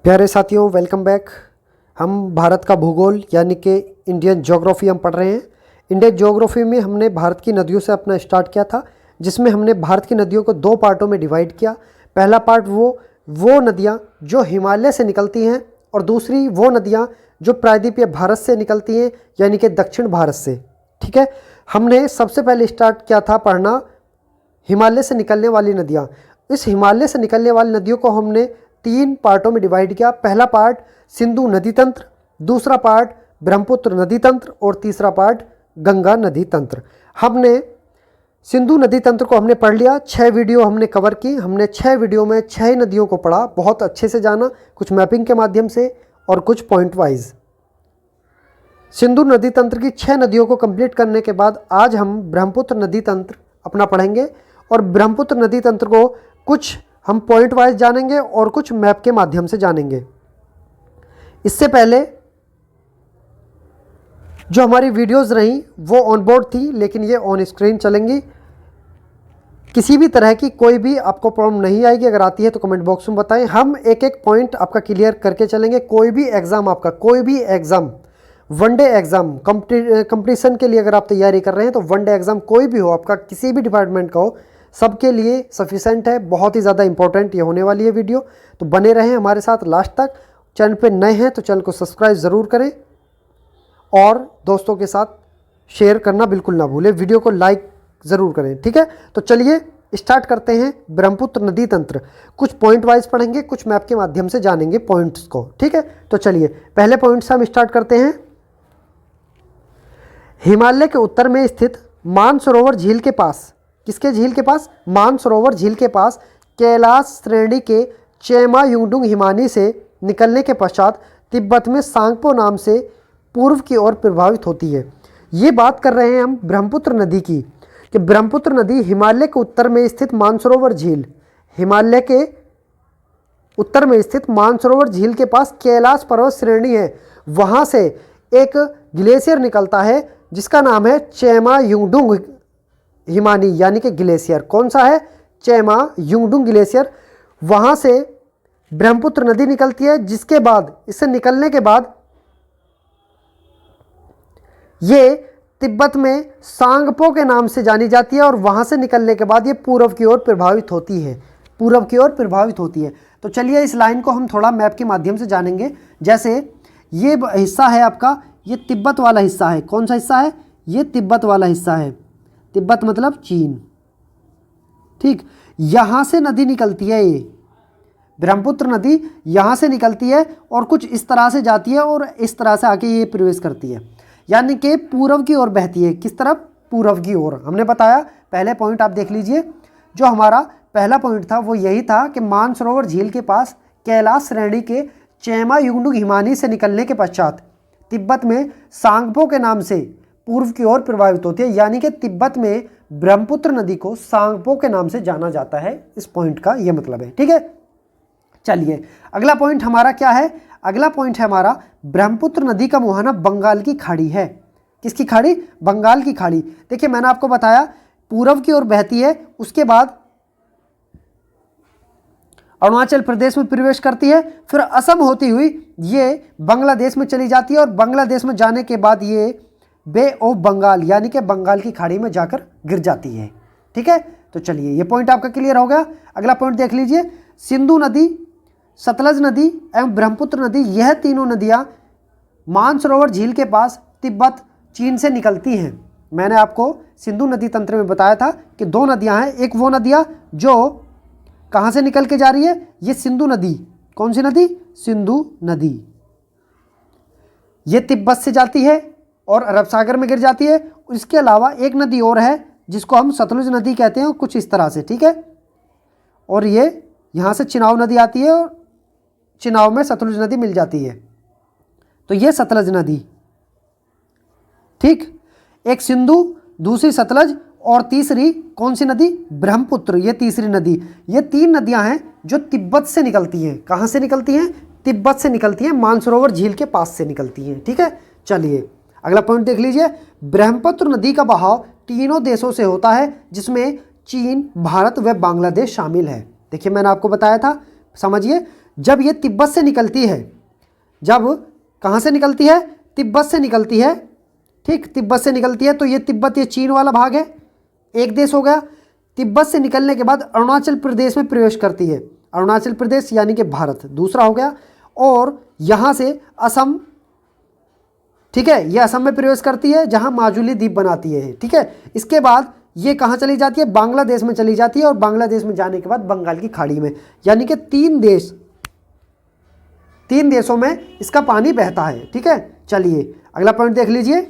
प्यारे साथियों, welcome back. हम भारत का भूगोल यानी कि इंडियन ज्योग्राफी हम पढ़ रहे हैं। इंडियन ज्योग्राफी में हमने भारत की नदियों से अपना स्टार्ट किया था, जिसमें हमने भारत की नदियों को दो पार्टों में डिवाइड किया। पहला पार्ट वो नदियाँ जो हिमालय से निकलती हैं, और दूसरी वो नदियाँ जो प्रायद्वीपीय भारत से निकलती हैं यानी कि दक्षिण भारत से। ठीक है, हमने सबसे पहले स्टार्ट किया था पढ़ना हिमालय से निकलने वाली नदियाँ। इस हिमालय से निकलने वाली नदियों को हमने तीन पार्टों में डिवाइड किया। पहला पार्ट सिंधु नदी तंत्र, दूसरा पार्ट ब्रह्मपुत्र नदी तंत्र और तीसरा पार्ट गंगा नदी तंत्र। हमने सिंधु नदी तंत्र को हमने पढ़ लिया, 6 वीडियो हमने कवर की। हमने 6 वीडियो में 6 नदियों को पढ़ा, बहुत अच्छे से जाना, कुछ मैपिंग के माध्यम से और कुछ पॉइंट वाइज। सिंधु नदी तंत्र की 6 नदियों को कंप्लीट करने के बाद आज हम ब्रह्मपुत्र नदी तंत्र अपना पढ़ेंगे, और ब्रह्मपुत्र नदी तंत्र को कुछ हम पॉइंट वाइज जानेंगे और कुछ मैप के माध्यम से जानेंगे। इससे पहले जो हमारी वीडियोस रहीं वो ऑन बोर्ड थी, लेकिन ये ऑन स्क्रीन चलेंगी। किसी भी तरह की कोई भी आपको प्रॉब्लम नहीं आएगी, अगर आती है तो कमेंट बॉक्स में बताएं। हम एक एक पॉइंट आपका क्लियर करके चलेंगे। कोई भी एग्ज़ाम वनडे एग्ज़ाम कंपटीशन के लिए अगर आप तैयारी कर रहे हैं तो वनडे एग्ज़ाम कोई भी हो, आपका किसी भी डिपार्टमेंट का हो, सबके लिए सफिशेंट है। बहुत ही ज़्यादा इंपॉर्टेंट ये होने वाली है वीडियो, तो बने रहें हमारे साथ लास्ट तक। चैनल पे नए हैं तो चैनल को सब्सक्राइब ज़रूर करें और दोस्तों के साथ शेयर करना बिल्कुल ना भूलें। वीडियो को लाइक ज़रूर करें। ठीक है, तो चलिए स्टार्ट करते हैं ब्रह्मपुत्र नदी तंत्र। कुछ पॉइंट वाइज पढ़ेंगे, कुछ मैप के माध्यम से जानेंगे पॉइंट्स को। ठीक है, तो चलिए पहले पॉइंट से हम स्टार्ट करते हैं। हिमालय के उत्तर में स्थित मानसरोवर झील के पास, किसके झील के पास? मानसरोवर झील के पास कैलाश श्रेणी के चेमा-युंगडुंग हिमानी से निकलने के पश्चात तिब्बत में सांगपो नाम से पूर्व की ओर प्रभावित होती है। ये बात कर रहे हैं हम ब्रह्मपुत्र नदी की, कि ब्रह्मपुत्र नदी हिमालय के उत्तर में स्थित मानसरोवर झील, हिमालय के उत्तर में स्थित मानसरोवर झील के पास कैलाश पर्वत श्रेणी है। वहाँ से एक ग्लेशियर निकलता है जिसका नाम है चेमा-युंगडुंग हिमानी यानी कि ग्लेशियर। कौन सा है? चेमा-युंगडुंग ग्लेशियर। वहाँ से ब्रह्मपुत्र नदी निकलती है, जिसके बाद इससे निकलने के बाद ये तिब्बत में सांगपो के नाम से जानी जाती है, और वहाँ से निकलने के बाद ये पूर्व की ओर प्रभावित होती है, पूर्व की ओर प्रभावित होती है। तो चलिए इस लाइन को हम थोड़ा मैप के माध्यम से जानेंगे। जैसे ये हिस्सा है आपका, ये तिब्बत वाला हिस्सा है। कौन सा हिस्सा है? ये तिब्बत वाला हिस्सा है। तिब्बत मतलब चीन। ठीक, यहाँ से नदी निकलती है, ये ब्रह्मपुत्र नदी यहाँ से निकलती है और कुछ इस तरह से जाती है और इस तरह से आके ये प्रवेश करती है, यानी कि पूर्व की ओर बहती है। किस तरफ? पूर्व की ओर। हमने बताया, पहले पॉइंट आप देख लीजिए, जो हमारा पहला पॉइंट था वो यही था कि मानसरोवर झील के पास कैलाश श्रेणी के चेमा-युंगडुंग हिमानी से निकलने के पश्चात तिब्बत में सांगपो के नाम से पूर्व की ओर प्रभावित होती है, यानी कि तिब्बत में ब्रह्मपुत्र नदी को सांगपो के नाम से जाना जाता है। इस पॉइंट का ये मतलब है। ठीक है, चलिए अगला पॉइंट हमारा क्या है? अगला पॉइंट है हमारा ब्रह्मपुत्र नदी का मुहाना बंगाल की खाड़ी है। किसकी खाड़ी? बंगाल की खाड़ी। देखिए मैंने आपको बताया पूर्व की ओर बहती है, उसके बाद अरुणाचल प्रदेश में प्रवेश करती है, फिर असम होती हुई ये बांग्लादेश में चली जाती है, और बांग्लादेश में जाने के बाद ये बे ऑफ बंगाल यानी कि बंगाल की खाड़ी में जाकर गिर जाती है। ठीक है, तो चलिए ये पॉइंट आपका क्लियर हो गया। अगला पॉइंट देख लीजिए, सिंधु नदी, सतलज नदी एवं ब्रह्मपुत्र नदी, यह तीनों नदियाँ मानसरोवर झील के पास तिब्बत चीन से निकलती हैं। मैंने आपको सिंधु नदी तंत्र में बताया था कि दो नदियाँ हैं। एक वो नदियाँ जो कहाँ से निकल के जा रही है, ये सिंधु नदी। कौन सी नदी? सिंधु नदी। ये तिब्बत से जाती है और अरब सागर में गिर जाती है। इसके अलावा एक नदी और है जिसको हम सतलुज नदी कहते हैं, कुछ इस तरह से। ठीक है, और ये यहाँ से चिनाब नदी आती है और चिनाब में सतलुज नदी मिल जाती है, तो ये सतलज नदी। ठीक, एक सिंधु, दूसरी सतलज और तीसरी कौन सी नदी? ब्रह्मपुत्र, ये तीसरी नदी। ये तीन नदियां हैं जो तिब्बत से निकलती हैं। कहाँ से निकलती हैं? तिब्बत से निकलती हैं, मानसरोवर झील के पास से निकलती हैं। ठीक है, चलिए अगला पॉइंट देख लीजिए, ब्रह्मपुत्र नदी का बहाव तीनों देशों से होता है, जिसमें चीन, भारत व बांग्लादेश शामिल है। देखिए मैंने आपको बताया था, समझिए जब ये तिब्बत से निकलती है, जब कहाँ से निकलती है, तिब्बत से निकलती है, ठीक, तिब्बत से निकलती है, तो ये तिब्बत, ये चीन वाला भाग है, एक देश हो गया। तिब्बत से निकलने के बाद अरुणाचल प्रदेश में प्रवेश करती है, अरुणाचल प्रदेश यानी कि भारत, दूसरा हो गया। और यहाँ से असम, ठीक है, ये असम में प्रवेश करती है जहाँ माजुली द्वीप बनाती है, ठीक है। इसके बाद ये कहाँ चली जाती है, बांग्लादेश में चली जाती है, और बांग्लादेश में जाने के बाद बंगाल की खाड़ी में, यानी कि 3 देशों में इसका पानी बहता है, ठीक है। चलिए अगला पॉइंट देख लीजिए।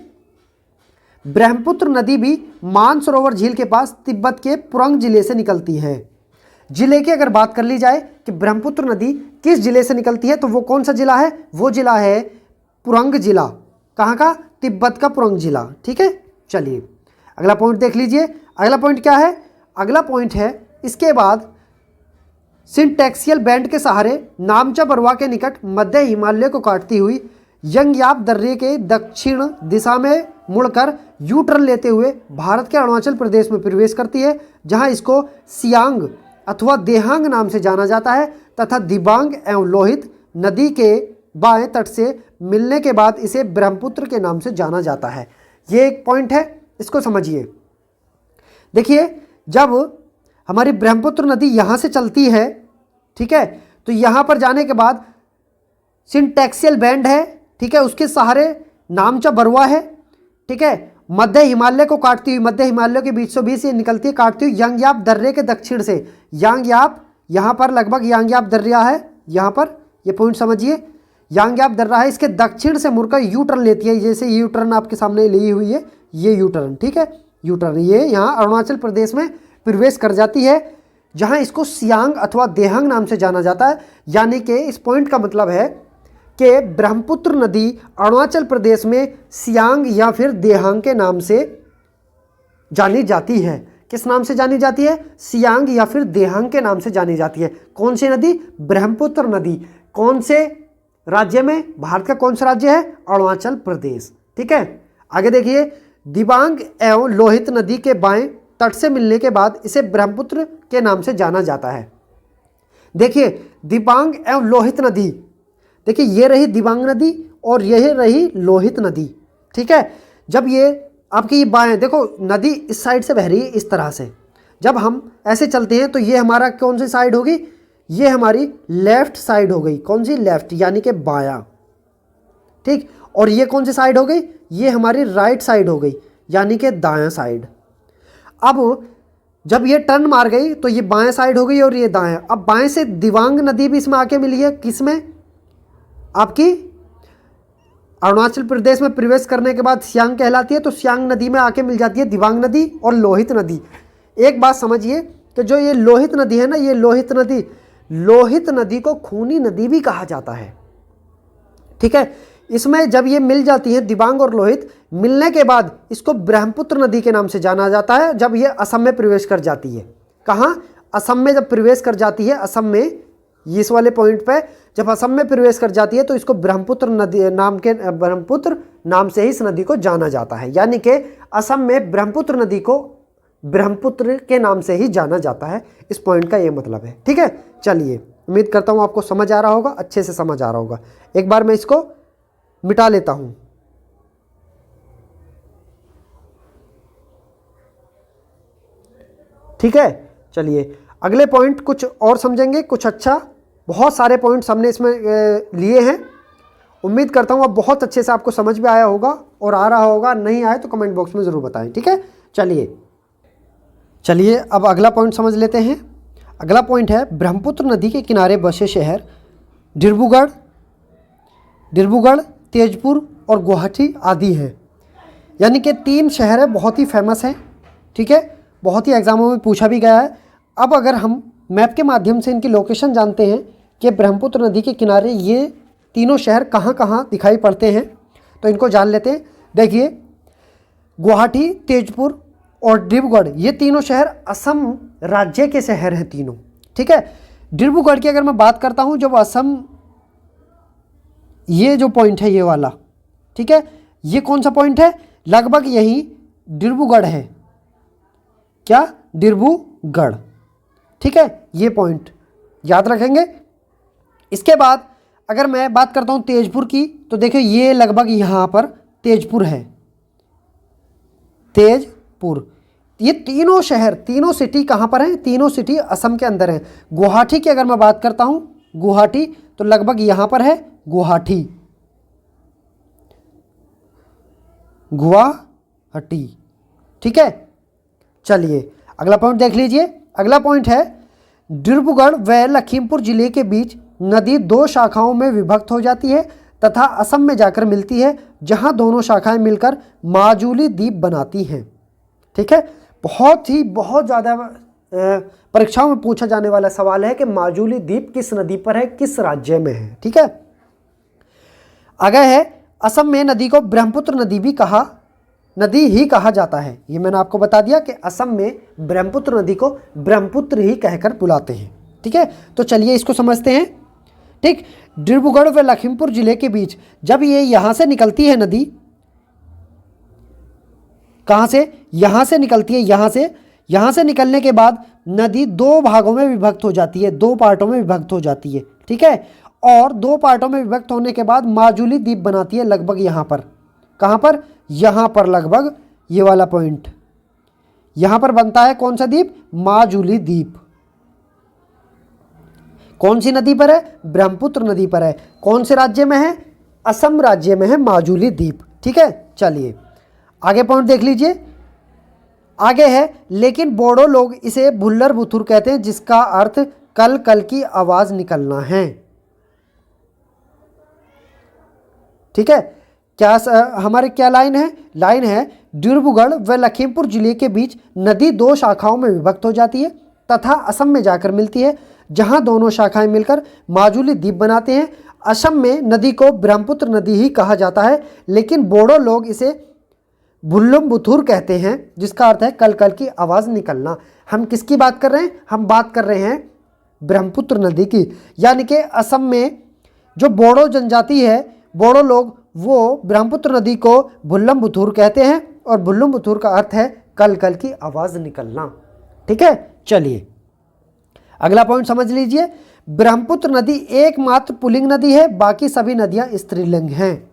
ब्रह्मपुत्र नदी भी मानसरोवर झील के पास तिब्बत के पुरंग जिले से निकलती है। जिले की अगर बात कर ली जाए कि ब्रह्मपुत्र नदी किस जिले से निकलती है, तो वो कौन सा जिला है, वो जिला है पुरंग जिला। कहाँ का, तिब्बत का पुरंग जिला, ठीक है। चलिए अगला पॉइंट देख लीजिए। अगला पॉइंट क्या है, अगला पॉइंट है इसके बाद सिंटैक्सियल बैंड के सहारे नामचा बरवा के निकट मध्य हिमालय को काटती हुई यंगयाप दर्रे के दक्षिण दिशा में मुड़कर यू टर्न लेते हुए भारत के अरुणाचल प्रदेश में प्रवेश करती है, जहां इसको सियांग अथवा देहांग नाम से जाना जाता है, तथा दिबांग एवं लोहित नदी के बाएं तट से मिलने के बाद इसे ब्रह्मपुत्र के नाम से जाना जाता है। ये एक पॉइंट है, इसको समझिए। देखिए जब हमारी ब्रह्मपुत्र नदी यहाँ से चलती है, ठीक है, तो यहाँ पर जाने के बाद सिंटैक्सियल बैंड है, ठीक है, उसके सहारे नामचा बरवा है, ठीक है, मध्य हिमालय को काटती हुई, मध्य हिमालय के बीचों बीच ये निकलती है काटती हुई यांगयाप दर्रे के दक्षिण से। यांगयाप यहाँ पर लगभग यांगयाप दर्रा है, यहाँ पर ये पॉइंट समझिए, यांगयाप दर्रा है, इसके दक्षिण से मुड़कर यू टर्न लेती है, जैसे यू टर्न आपके सामने ली हुई है, ये यू टर्न, ठीक है, यू टर्न, ये यहाँ अरुणाचल प्रदेश में प्रवेश कर जाती है, जहाँ इसको सियांग अथवा देहांग नाम से जाना जाता है। यानी कि इस पॉइंट का मतलब है कि ब्रह्मपुत्र नदी अरुणाचल प्रदेश में सियांग या फिर देहांग के नाम से जानी जाती है। किस नाम से जानी जाती है, सियांग या फिर देहांग के नाम से जानी जाती है। कौन सी नदी, ब्रह्मपुत्र नदी। कौन से राज्य में, भारत का कौन सा राज्य है, अरुणाचल प्रदेश, ठीक है। आगे देखिए, दिबांग एवं लोहित नदी के बाएं तट से मिलने के बाद इसे ब्रह्मपुत्र के नाम से जाना जाता है। देखिए दिबांग एवं लोहित नदी, देखिए ये रही दिबांग नदी और यह रही लोहित नदी, ठीक है। जब ये आपकी ये बाएं, देखो नदी इस साइड से बह रही है इस तरह से, जब हम ऐसे चलते हैं तो ये हमारा कौन सी साइड होगी, ये हमारी लेफ्ट साइड हो गई। कौन सी, लेफ्ट, यानी कि बायां, ठीक। और ये कौन सी साइड हो गई, ये हमारी राइट साइड हो गई, यानी कि दायां साइड। अब जब ये टर्न मार गई तो ये बाएं साइड हो गई और ये दाएं। अब बाएं से दिबांग नदी भी इसमें आके मिली है, किसमें, आपकी अरुणाचल प्रदेश में प्रवेश करने के बाद सियांग कहलाती है, तो सियांग नदी में आके मिल जाती है दिबांग नदी और लोहित नदी। एक बात समझिए कि जो ये लोहित नदी है ना, ये लोहित नदी को खूनी नदी भी कहा जाता है, ठीक है। इसमें जब ये मिल जाती है दिबांग और लोहित, मिलने के बाद इसको ब्रह्मपुत्र नदी के नाम से जाना जाता है। जब ये असम में प्रवेश कर जाती है, कहाँ, असम में जब प्रवेश कर जाती है, असम में, इस वाले पॉइंट पे जब असम में प्रवेश कर जाती है तो इसको ब्रह्मपुत्र नदी नाम के, ब्रह्मपुत्र नाम से ही इस नदी को जाना जाता है। यानी कि असम में ब्रह्मपुत्र नदी को ब्रह्मपुत्र के नाम से ही जाना जाता है। इस पॉइंट का ये मतलब है, ठीक है। चलिए उम्मीद करता हूँ आपको समझ आ रहा होगा, अच्छे से समझ आ रहा होगा। एक बार मैं इसको मिटा लेता हूं। ठीक है, चलिए अगले पॉइंट कुछ और समझेंगे, कुछ अच्छा, बहुत सारे पॉइंट्स हमने इसमें लिए हैं। उम्मीद करता हूं अब बहुत अच्छे से आपको समझ में आया होगा और आ रहा होगा, नहीं आए तो कमेंट बॉक्स में ज़रूर बताएं, ठीक है। चलिए अब अगला पॉइंट समझ लेते हैं। अगला पॉइंट है ब्रह्मपुत्र नदी के किनारे बसे शहर डिब्रूगढ़, तेजपुर और गुवाहाटी आदि हैं। यानी कि 3 शहर है, बहुत ही फेमस हैं, ठीक है, बहुत ही एग्जामों में पूछा भी गया है। अब अगर हम मैप के माध्यम से इनकी लोकेशन जानते हैं कि ब्रह्मपुत्र नदी के किनारे ये तीनों शहर कहाँ कहाँ दिखाई पड़ते हैं, तो इनको जान लेते हैं। देखिए गुवाहाटी, तेजपुर और डिब्रूगढ़, ये तीनों शहर असम राज्य के शहर हैं तीनों, ठीक है। डिब्रूगढ़ की अगर मैं बात करता हूँ, जब असम, ये जो पॉइंट है ये वाला, ठीक है, ये कौन सा पॉइंट है, लगभग यही डिब्रूगढ़ है, क्या, डिब्रूगढ़, ठीक है, ये पॉइंट याद रखेंगे। इसके बाद अगर मैं बात करता हूँ तेजपुर की, तो देखिए ये लगभग यहाँ पर तेजपुर है, तेजपुर। ये तीनों शहर, तीनों सिटी कहाँ पर हैं? तीनों सिटी असम के अंदर हैं। गुवाहाटी की अगर मैं बात करता हूँ, गुवाहाटी, तो लगभग यहाँ पर है गुवाहाटी, गुवाहाटी। ठीक है, चलिए अगला पॉइंट देख लीजिए। अगला पॉइंट है डिब्रूगढ़ व लखीमपुर जिले के बीच नदी दो शाखाओं में विभक्त हो जाती है तथा असम में जाकर मिलती है, जहां दोनों शाखाएं मिलकर माजुली द्वीप बनाती हैं। ठीक है, बहुत ज़्यादा परीक्षाओं में पूछा जाने वाला सवाल है कि माजुली द्वीप किस नदी पर है, किस राज्य में है। ठीक है, आगे है असम में नदी को ब्रह्मपुत्र नदी ही कहा जाता है। ये मैंने आपको बता दिया कि असम में ब्रह्मपुत्र नदी को ब्रह्मपुत्र ही कहकर बुलाते हैं। ठीक है, तो चलिए इसको समझते हैं। ठीक, डिब्रूगढ़ व लखीमपुर जिले के बीच जब ये यहाँ से निकलती है नदी, कहाँ से? यहाँ से निकलती है, यहाँ से निकलने के बाद नदी दो भागों में विभक्त हो जाती है, दो पार्टों में विभक्त हो जाती है। ठीक है, और दो पार्टों में विभक्त होने के बाद माजुली द्वीप बनाती है लगभग यहाँ पर। कहाँ पर? यहाँ पर लगभग ये वाला पॉइंट, यहाँ पर बनता है कौन सा द्वीप? माजुली द्वीप। कौन सी नदी पर है? ब्रह्मपुत्र नदी पर है। कौन से राज्य में है? असम राज्य में है माजुली द्वीप। ठीक है, चलिए आगे पॉइंट देख लीजिए। आगे है लेकिन बोडो लोग इसे भुल्लर बुथुर कहते हैं, जिसका अर्थ कल कल की आवाज़ निकलना है। ठीक है, क्या हमारे क्या लाइन है? लाइन है डिब्रूगढ़ व लखीमपुर जिले के बीच नदी दो शाखाओं में विभक्त हो जाती है तथा असम में जाकर मिलती है, जहां दोनों शाखाएं मिलकर माजुली द्वीप बनाते हैं। असम में नदी को ब्रह्मपुत्र नदी ही कहा जाता है, लेकिन बोडो लोग इसे बुल्लुंबुथुर कहते हैं, जिसका अर्थ है कल कल की आवाज़ निकलना। हम किसकी बात कर रहे हैं? हम बात कर रहे हैं ब्रह्मपुत्र नदी की। यानी कि असम में जो बोडो जनजाति है, बोडो लोग, वो ब्रह्मपुत्र नदी को बुल्लुंबुथुर कहते हैं, और बुल्लुंबुथुर का अर्थ है कल कल की आवाज़ निकलना। ठीक है, चलिए अगला पॉइंट समझ लीजिए। ब्रह्मपुत्र नदी एकमात्र पुल्लिंग नदी है, बाकी सभी नदियां स्त्रीलिंग हैं।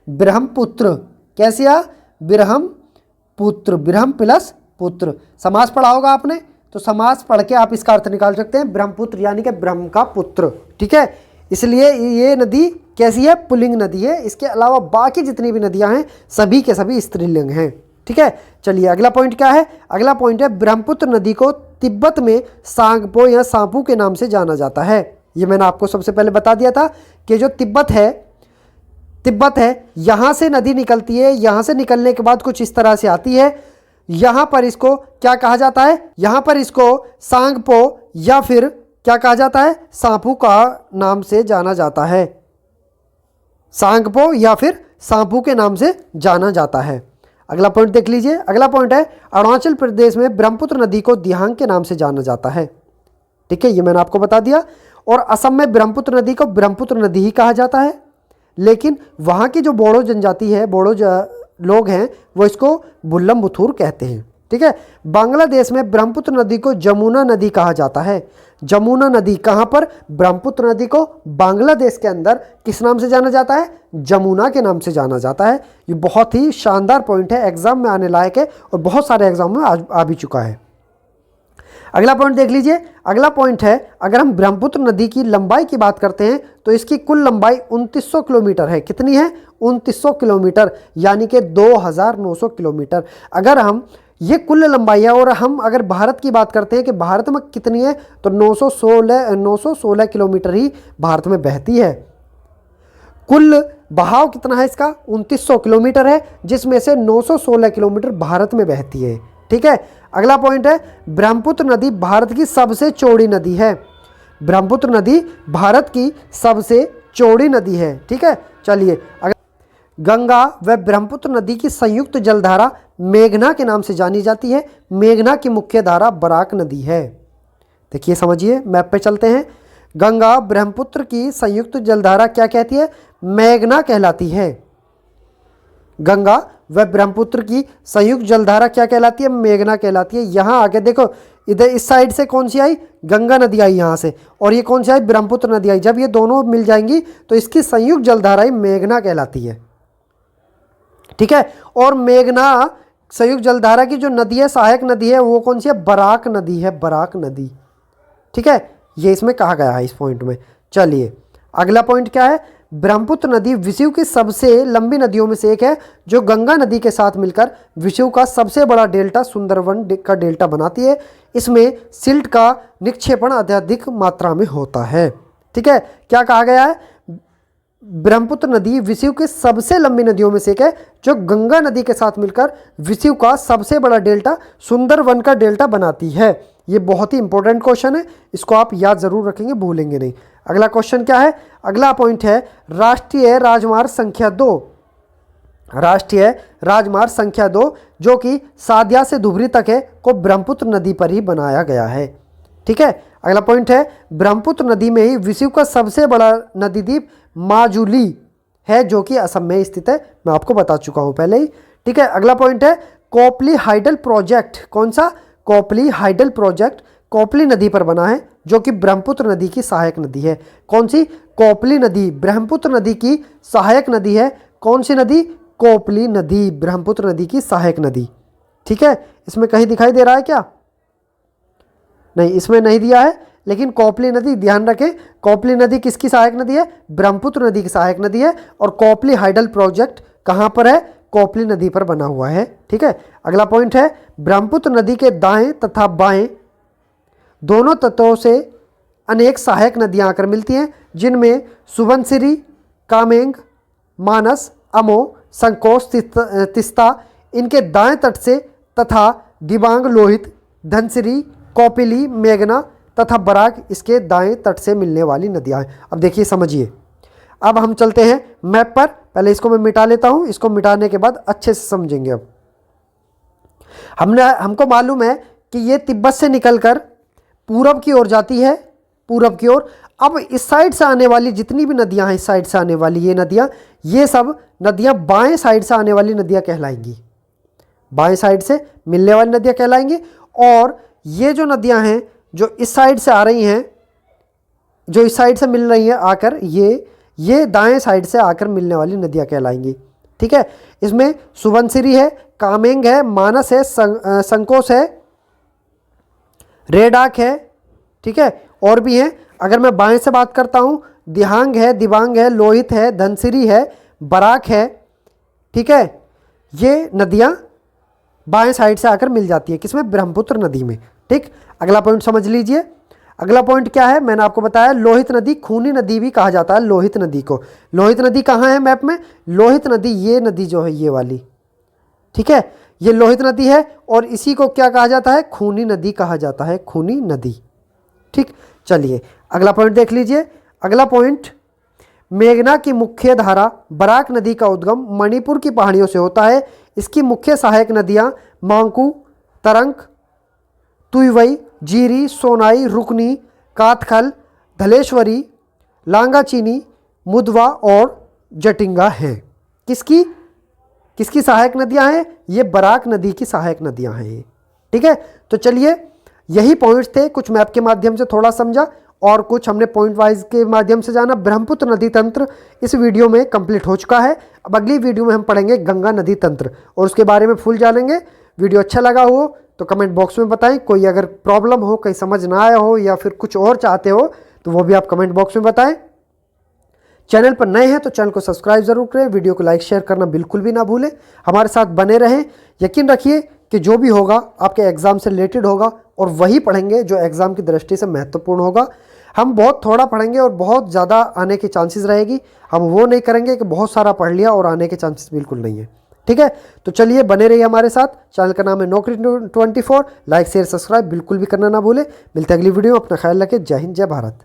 ब्रह्मपुत्र कैसे आ? ब्रह्मपुत्र, ब्रह्म प्लस पुत्र। समास पढ़ा होगा आपने, तो समास पढ़ के आप इसका अर्थ निकाल सकते हैं, ब्रह्मपुत्र यानी कि ब्रह्म का पुत्र। ठीक है, इसलिए ये नदी कैसी है? पुल्लिंग नदी है। इसके अलावा बाकी जितनी भी नदियां हैं सभी के सभी स्त्रीलिंग हैं। ठीक है, चलिए अगला पॉइंट क्या है? अगला पॉइंट है ब्रह्मपुत्र नदी को तिब्बत में सांगपो या सांपू के नाम से जाना जाता है। ये मैंने आपको सबसे पहले बता दिया था कि जो तिब्बत है, यहाँ से नदी निकलती है, यहाँ से निकलने के बाद कुछ इस तरह से आती है। यहाँ पर इसको क्या कहा जाता है? यहाँ पर इसको सांगपो या फिर क्या कहा जाता है? सांपू का नाम से जाना जाता है। सांगपो या फिर सांपू के नाम से जाना जाता है। अगला पॉइंट देख लीजिए। अगला पॉइंट है अरुणाचल प्रदेश में ब्रह्मपुत्र नदी को दिहांग के नाम से जाना जाता है। ठीक है, ये मैंने आपको बता दिया। और असम में ब्रह्मपुत्र नदी को ब्रह्मपुत्र नदी ही कहा जाता है, लेकिन वहाँ की जो बोडो जनजाति है, बोडो लोग हैं, वो इसको बुल्लुंबुथुर कहते हैं। ठीक है, बांग्लादेश में ब्रह्मपुत्र नदी को जमुना नदी कहा जाता है। जमुना नदी कहाँ पर? ब्रह्मपुत्र नदी को बांग्लादेश के अंदर किस नाम से जाना जाता है? जमुना के नाम से जाना जाता है। ये बहुत ही शानदार पॉइंट है, एग्जाम में आने लायक है और बहुत सारे एग्जाम में आ भी चुका है। अगला पॉइंट देख लीजिए। अगला पॉइंट है अगर हम ब्रह्मपुत्र नदी की लंबाई की बात करते हैं तो इसकी कुल लंबाई 2900 किलोमीटर है। कितनी है? 2900 किलोमीटर, यानी कि 2900 किलोमीटर। अगर हम ये कुल लंबाई है, और हम अगर भारत की बात करते हैं कि भारत में कितनी है, तो 916 किलोमीटर ही भारत में बहती है। कुल बहाव कितना है इसका? 2900 किलोमीटर है, जिसमें से 916 किलोमीटर भारत में बहती है। ठीक है, अगला पॉइंट है ब्रह्मपुत्र नदी भारत की सबसे चौड़ी नदी है। ब्रह्मपुत्र नदी भारत की सबसे चौड़ी नदी है। ठीक है, चलिए गंगा व ब्रह्मपुत्र नदी की संयुक्त जलधारा मेघना के नाम से जानी जाती है। मेघना की मुख्य धारा बराक नदी है। देखिए समझिए, मैप पे चलते हैं। गंगा ब्रह्मपुत्र की संयुक्त जलधारा क्या कहती है? मेघना कहलाती है। गंगा वह ब्रह्मपुत्र की संयुक्त जलधारा क्या कहलाती है? मेघना कहलाती है। यहाँ आके देखो, इधर इस साइड से कौन सी आई? गंगा नदी आई यहाँ से, और ये कौन सी आई? ब्रह्मपुत्र नदी आई। जब ये दोनों मिल जाएंगी तो इसकी संयुक्त जलधारा ही मेघना कहलाती है। ठीक है, और मेघना संयुक्त जलधारा की जो नदी है, सहायक नदी है, वो कौन सी है? बराक नदी है, बराक नदी। ठीक है, ये इसमें कहा गया है इस पॉइंट में। चलिए अगला पॉइंट क्या है? ब्रह्मपुत्र नदी विश्व की सबसे लंबी नदियों में से एक है, जो गंगा नदी के साथ मिलकर विश्व का सबसे बड़ा डेल्टा सुंदरवन का डेल्टा बनाती है। इसमें सिल्ट का निक्षेपण अत्यधिक मात्रा में होता है। ठीक है, क्या कहा गया है? ब्रह्मपुत्र नदी विश्व की सबसे लंबी नदियों में से एक है, जो गंगा नदी के साथ मिलकर विश्व का सबसे बड़ा डेल्टा सुंदरवन का डेल्टा बनाती है। ये बहुत ही इंपॉर्टेंट क्वेश्चन है, इसको आप याद जरूर रखेंगे, भूलेंगे नहीं। अगला क्वेश्चन क्या है? अगला पॉइंट है राष्ट्रीय राजमार्ग संख्या 2। राष्ट्रीय राजमार्ग संख्या 2 जो कि सादिया से धुबरी तक है, को ब्रह्मपुत्र नदी पर ही बनाया गया है। ठीक है, अगला पॉइंट है ब्रह्मपुत्र नदी में ही विश्व का सबसे बड़ा नदी द्वीप माजुली है, जो कि असम में स्थित है। मैं आपको बता चुका हूं पहले ही। ठीक है, अगला पॉइंट है कोपली हाइडल प्रोजेक्ट। कौन सा? कोपली हाइडल प्रोजेक्ट कोपली नदी पर बना है, जो कि ब्रह्मपुत्र नदी की सहायक नदी है। कौन सी? कोपली नदी ब्रह्मपुत्र नदी की सहायक नदी है। कौन सी नदी? कोपली नदी ब्रह्मपुत्र नदी की सहायक नदी। ठीक है, इसमें कहीं दिखाई दे रहा है क्या? नहीं, इसमें नहीं दिया है, लेकिन कोपली नदी ध्यान रखें, कोपली नदी किसकी सहायक नदी है? ब्रह्मपुत्र नदी की सहायक नदी है। और कोपली हाइडल प्रोजेक्ट कहाँ पर है? कोपली नदी पर बना हुआ है। ठीक है, अगला पॉइंट है ब्रह्मपुत्र नदी के दाएं तथा बाएं दोनों तटों से अनेक सहायक नदियां आकर मिलती हैं, जिनमें सुबनसिरी, कामेंग, मानस, अमो, संकोच, तिस्ता इनके दाएं तट से तथा दिबांग, लोहित, धनसिरी, कोपिली, मेघना तथा बराक इसके दाएं तट से मिलने वाली नदियां हैं। अब देखिए, समझिए। अब हम चलते हैं मैप पर। पहले इसको मैं मिटा लेता हूं, इसको मिटाने के बाद अच्छे से समझेंगे। अब हमको मालूम है कि ये तिब्बत से निकलकर पूरब की ओर जाती है, पूरब की ओर। अब इस साइड से आने वाली जितनी भी नदियां हैं, इस साइड से आने वाली ये नदियां, ये सब नदियां बाएं साइड से आने वाली नदियां कहलाएंगी, बाएं साइड से मिलने वाली नदियां कहलाएंगी। और ये जो नदियां हैं जो इस साइड से आ रही हैं, जो इस साइड से मिल रही हैं आकर, ये दाएं साइड से आकर मिलने वाली नदियां कहलाएंगी। ठीक है, इसमें सुबनसिरी है, कामेंग है, मानस है, संकोच है, रेडाक है। ठीक है, और भी हैं। अगर मैं बाएं से बात करता हूं, दिहांग है, दिबांग है, लोहित है, धनसिरी है, बराक है। ठीक है, ये नदियां बाएं साइड से आकर मिल जाती है, किसमें? ब्रह्मपुत्र नदी में। ठीक, अगला पॉइंट समझ लीजिए। अगला पॉइंट क्या है? मैंने आपको बताया लोहित नदी, खूनी नदी भी कहा जाता है लोहित नदी को। लोहित नदी कहाँ है मैप में? लोहित नदी ये नदी जो है, ये वाली। ठीक है, ये लोहित नदी है, और इसी को क्या कहा जाता है? खूनी नदी कहा जाता है, खूनी नदी। ठीक, चलिए अगला पॉइंट देख लीजिए। अगला पॉइंट, मेघना की मुख्य धारा बराक नदी का उद्गम मणिपुर की पहाड़ियों से होता है। इसकी मुख्य सहायक नदियां मांकू, तरंक, तुईवई, जीरी, सोनाई, रुकनी, कातखल, धलेश्वरी, लांगाचीनी, मुदवा और जटिंगा हैं। किसकी सहायक नदियां हैं? ये बराक नदी की सहायक नदियां हैं ये। ठीक है, तो चलिए यही पॉइंट्स थे, कुछ मैप के माध्यम से थोड़ा समझा और कुछ हमने पॉइंट वाइज के माध्यम से जाना। ब्रह्मपुत्र नदी तंत्र इस वीडियो में कंप्लीट हो चुका है। अब अगली वीडियो में हम पढ़ेंगे गंगा नदी तंत्र और उसके बारे में फुल जानेंगे। वीडियो अच्छा लगा हो तो कमेंट बॉक्स में बताएं। कोई अगर प्रॉब्लम हो, कहीं समझ ना आया हो या फिर कुछ और चाहते हो तो वो भी आप कमेंट बॉक्स में बताएं। चैनल पर नए हैं तो चैनल को सब्सक्राइब जरूर करें, वीडियो को लाइक शेयर करना बिल्कुल भी ना भूलें। हमारे साथ बने रहें। यकीन रखिए कि जो भी होगा आपके एग्ज़ाम से रिलेटेड होगा और वही पढ़ेंगे जो एग्ज़ाम की दृष्टि से महत्वपूर्ण होगा। हम बहुत थोड़ा पढ़ेंगे और बहुत ज़्यादा आने की चांसेस रहेगी। हम वो नहीं करेंगे कि बहुत सारा पढ़ लिया और आने के चांसेस बिल्कुल नहीं है। ठीक है, तो चलिए बने रहिए हमारे साथ। चैनल का नाम है नौकरी 24। लाइक शेयर सब्सक्राइब बिल्कुल भी करना ना भूलें। मिलते हैं अगली वीडियो में। अपना ख्याल रखें। जय हिंद, जय भारत।